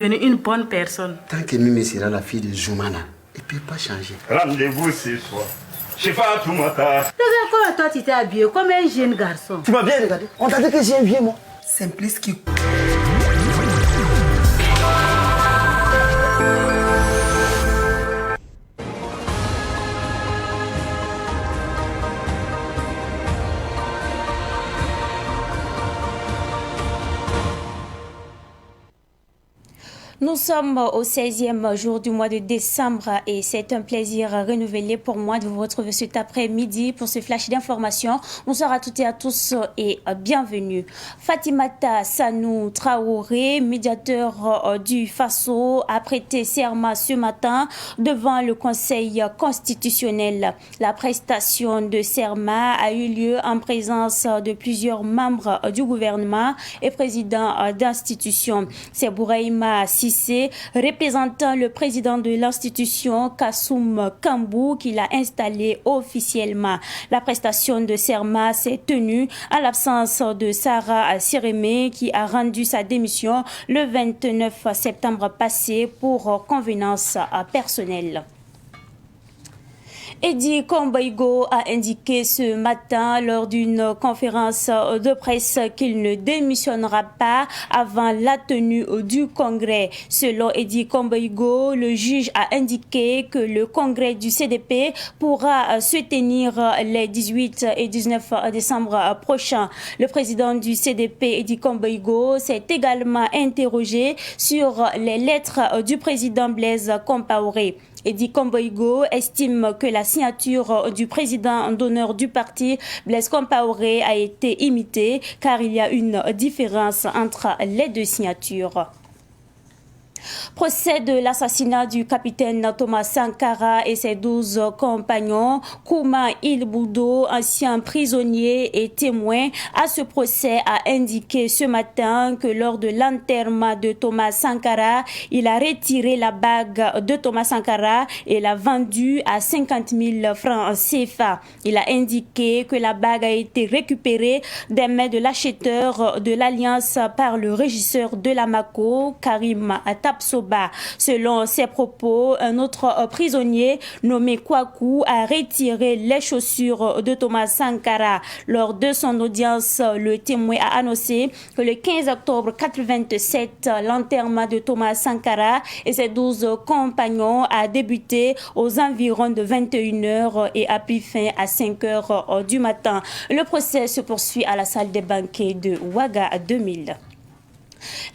devenir une bonne personne. Tant que Mimi sera la fille de Zoumana, elle ne peut pas changer. Rendez-vous ce soir. Je fais à tout matin. Regarde comment toi tu t'es habillé comme un jeune garçon. Tu m'as bien regardé. On t'a dit que j'ai un vieux, moi. Simplice qui... Nous sommes au 16e jour du mois de décembre et c'est un plaisir renouvelé pour moi de vous retrouver cet après-midi pour ce flash d'information. Bonsoir à toutes et à tous et bienvenue. Fatimata Sanou Traoré, médiateur du FASO, a prêté serment ce matin devant le Conseil constitutionnel. La prestation de serment a eu lieu en présence de plusieurs membres du gouvernement et présidents d'institutions. C'est Bouraïma Sissé, représentant le président de l'institution, Kassoum Kambou, qui l'a installé officiellement. La prestation de serment s'est tenue en l'absence de Sarah Sirémé, qui a rendu sa démission le 29 septembre passé pour convenance personnelle. Eddie Komboigo a indiqué ce matin lors d'une conférence de presse qu'il ne démissionnera pas avant la tenue du congrès. Selon Eddie Komboigo, le juge a indiqué que le congrès du CDP pourra se tenir les 18 et 19 décembre prochains. Le président du CDP, Eddie Komboigo, s'est également interrogé sur les lettres du président Blaise Compaoré. Eddie Komboigo estime que la signature du président d'honneur du parti, Blaise Compaoré, a été imitée car il y a une différence entre les deux signatures. Procès de l'assassinat du capitaine Thomas Sankara et ses 12 compagnons. Kouma Ilboudo, ancien prisonnier et témoin à ce procès, a indiqué ce matin que lors de l'enterrement de Thomas Sankara, il a retiré la bague de Thomas Sankara et l'a vendue à 50 000 francs CFA. Il a indiqué que la bague a été récupérée des mains de l'acheteur de l'Alliance par le régisseur de la Mako, Karim Tapsoba. Selon ses propos, un autre prisonnier nommé Kwaku a retiré les chaussures de Thomas Sankara. Lors de son audience, le témoin a annoncé que le 15 octobre 1987, l'enterrement de Thomas Sankara et ses 12 compagnons a débuté aux environs de 21h et a pris fin à 5h du matin. Le procès se poursuit à la salle des banquets de Ouaga 2000.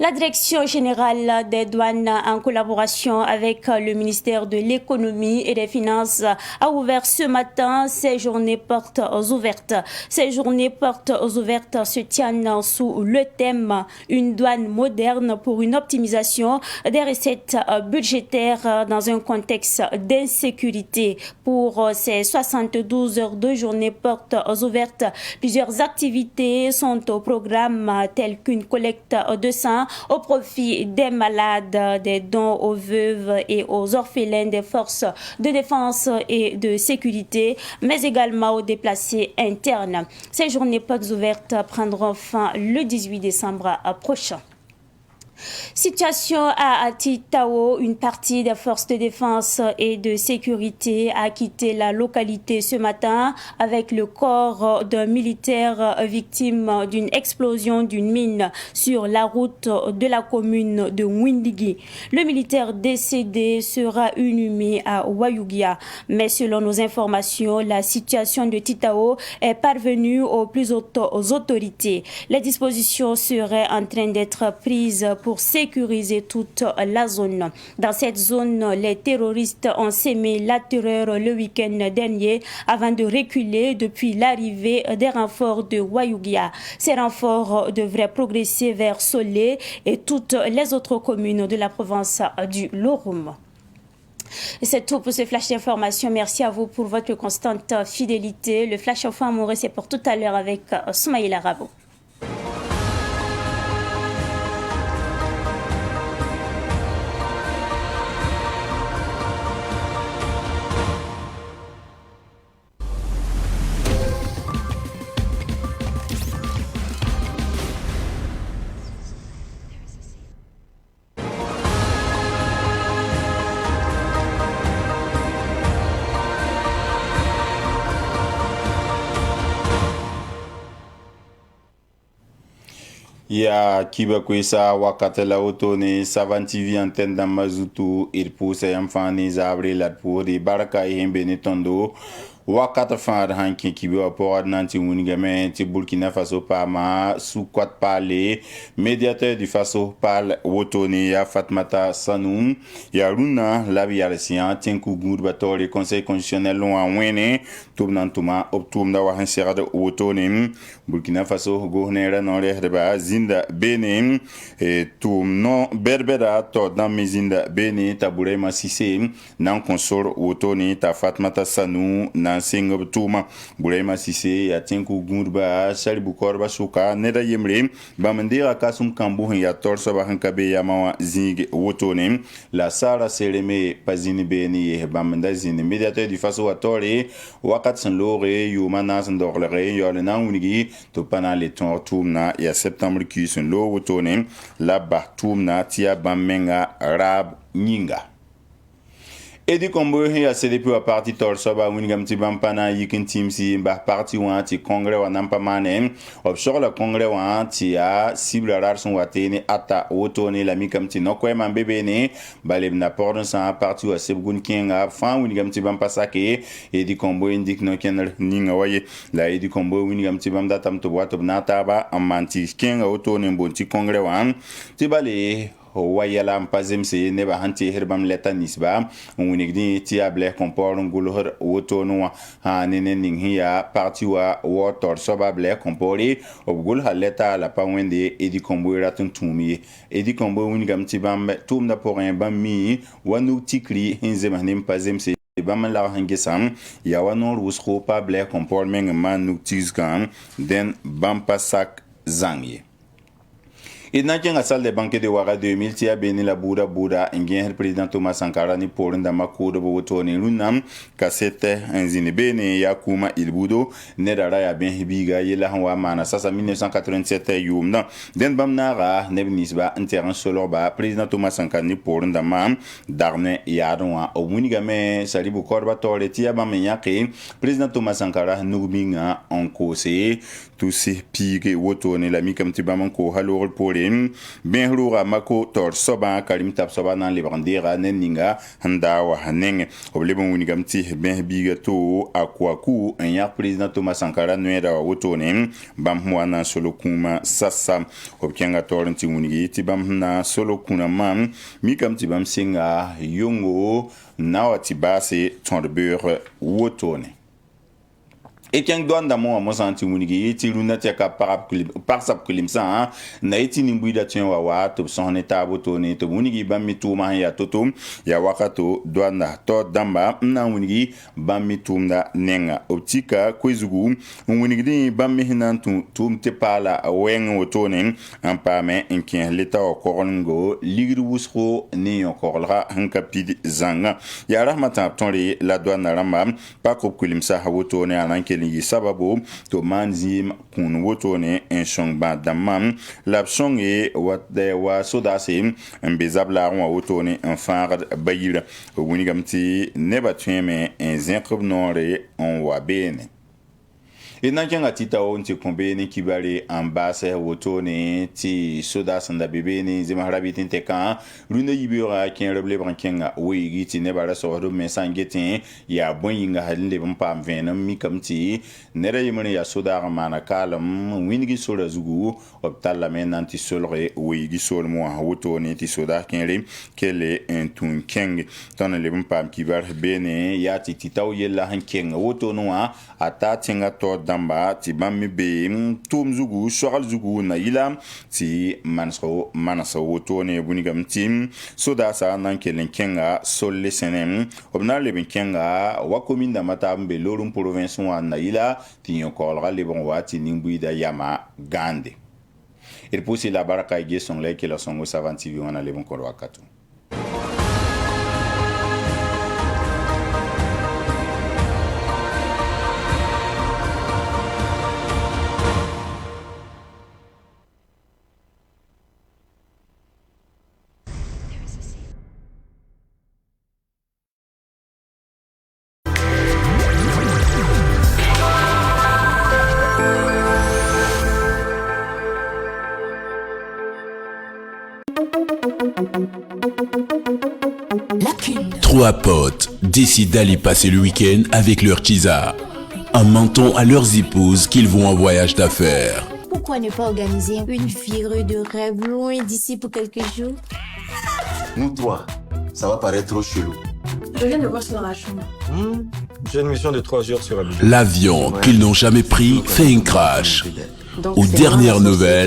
La Direction générale des douanes, en collaboration avec le ministère de l'économie et des finances, a ouvert ce matin ses journées portes ouvertes. Ces journées portes ouvertes se tiennent sous le thème « Une douane moderne pour une optimisation des recettes budgétaires dans un contexte d'insécurité ». Pour ces 72 heures de journées portes ouvertes, plusieurs activités sont au programme telles qu'une collecte de sang au profit des malades, des dons aux veuves et aux orphelins des forces de défense et de sécurité, mais également aux déplacés internes. Ces journées portes ouvertes prendront fin le 18 décembre prochain. Situation à Titao, une partie des forces de défense et de sécurité a quitté la localité ce matin avec le corps d'un militaire victime d'une explosion d'une mine sur la route de la commune de Windigui. Le militaire décédé sera inhumé à Wayugia, mais selon nos informations, la situation de Titao est parvenue aux plus hautes autorités. Les dispositions seraient en train d'être prises pour sécuriser toute la zone. Dans cette zone, les terroristes ont sémé la terreur le week-end dernier avant de reculer depuis l'arrivée des renforts de Wayugia. Ces renforts devraient progresser vers Solé et toutes les autres communes de la province du Lorum. C'est tout pour ce flash d'information. Merci à vous pour votre constante fidélité. Le flash info amoureux, c'est pour tout à l'heure avec Soumaïla Rabo. ya kiba kwesa wakati la otone Savan TV antenne da mazutu irpuse yamfani zabre la pour di baraka hembe ni tondo wakati fad hanki kibi wa por nanti wingame ti Burkina Faso pama soukwat pale médiateur du Faso pal wotone ya Fatmata Sanoum ya runa labi ya sian tenku gurba tori conseil constitutionnel lo awene tubnantuma optum da wa hansira de wotone Burkina Faso gohnera no reba zinda bene tum no berbera to dan mizinda bene tabure masise nan consor wotone ta Fatmata Sanoum na singa tuma Burema Sise ya tenku gurba salibu korba suka neda yemre bamandira kasum kambu ya torso ba hankabe ya mawa zing wotone la sara sereme pazini beni bamanda zini médiateur du Faso watore wakat san lore yumana san dorlere yolena unigi to pana le tumna ya septembre ki sun lo wotone la batumna tia bamenga rab nyinga Edi kombo ya CDP wa parti torsoba wingam ti bampana yikin timsi ba parti wa ti congrès wa nampa manem obsor la congrès wa ti a cible rar son watene ata wotone la mikam ti nokwe mambebe ne balem na pordon sa parti wa sebgun kinga fan wingam ti bampasake edi kombo indik no kenal ninga waye la edi kombo wingam ti bam datam to wato nata ba amanti kinga wotone bonti congrès wa ti bale wayala mpazem se neba hanti herbam leta nisba unigdi ti able kompor ngulhor wotono ha nene ninghiya parti wa water sobable kompori obgul haleta la pawende edi kombo ratun tumi edi kombo unigam ti bam tumda porin bam mi wanu tikri hinzema nim pazem se bam la hangesam ya wanor wusro pa ble kompor meng man tizkan den bam pasak zangye Idna kenga salle de banque de wara 2000 tia beni la buda ngien el président Thomas Sankara ni pour ndama kudo bo wotoni lunam kasete enzini beni ya kuma ilbudo ne dara ya ben hibiga yela wa mana sasa 1987 yumna den bamnara ne nisba intérêt solo ba président Thomas Sankara ni pour ndama darne yadwa o munigame salibu korba tole tia bamenya ke président Thomas Sankara nubinga en cause tous ces pige wotoni la mikam tibam ko halor pour ben rura mako tor soba karim tap soba nan librandira neninga handa wa haneng oblebon unigam ti ben biga to akwaku en ya président Thomas Sankara nuera wotone bam mwana solo kuma sasa obkenga tornti unigi ti bam na solo kuna mam mikam ti bam singa yongo nawati base ton de beurre wotone et quand doit d'amo mo santi munigi ti luna ti ka par sap kulimsa na iti nimbuida tien wa to son eta botone to munigi bammi tuma ya toto ya wakato doanda to damba na munigi bammi tumda nenga optika kwezugu munigi di bammi hinantu tumte pala wen wotone ampame inkin leta o korongo ligru wusro ni o korla hankapid zanga ya rahmata tonre la douane ramba pa ko kulimsa wotone ananke li sababu to manzim kun wotone en shongba damam lapsonge wat de wa sodase en bezabla wa wotone en fard bayira wunigamti neba tweme en zinkrb nore on wa bene Ina kenga tita onti kombeni kibale ambase wotone ti soda sanda bebeni zema harabi tinteka rune yibira ken reble brankenga wigi ti nebara so men sangetin ya boyinga halinde bampa venam mi kamti nere yimene ya soda mana kalam wingi soda zugu optalla men anti solre wigi sol mo wotone ti soda kenre kele entun keng ton le bampa kibar bene ya ti titaw yella hankenga wotono ata tinga to damba ti bammi be tum zugu shogal zugu na yila ti manso wotone bunigam tim soda sa nan kelen kenga solle senem obna le ben kenga wa commune da matambe lorum province wa na yila ti yokolra le bon wati nimbuida yama gande il pousse la baraka ige son le ke la songo Savan TV wana le bon ko wakatu trois potes décident d'aller passer le week-end avec leur tisa, en mentant à leurs épouses qu'ils vont en voyage d'affaires. Pourquoi ne pas organiser une virée de rêve loin d'ici pour quelques jours? Nous trois, ça va paraître trop chelou. Je viens de voir ça dans la chambre. J'ai une mission de 3 jours sur Abidjan. L'avion qu'ils n'ont jamais pris fait un crash. Aux dernières nouvelles,